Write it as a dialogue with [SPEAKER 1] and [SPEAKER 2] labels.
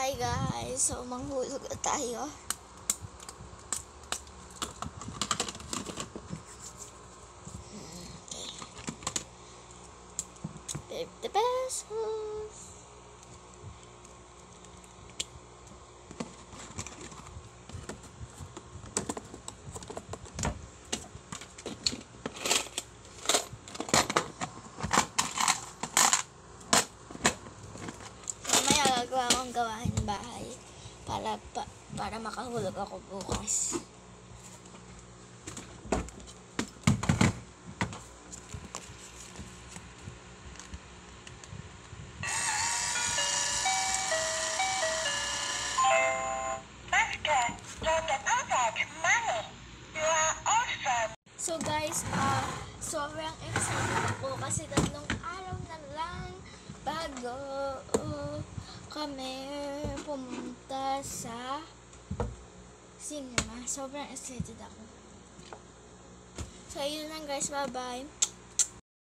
[SPEAKER 1] Hi guys, so manghulog na tayo. Okay. 50 pesos. Gagawa akong gawain bahay para makahulog ako bukas. So guys, sobrang excited ako kasi 3 araw na lang bago kami pumunta sa cinema. Sobrang excited ako. So, yun lang guys. Bye-bye.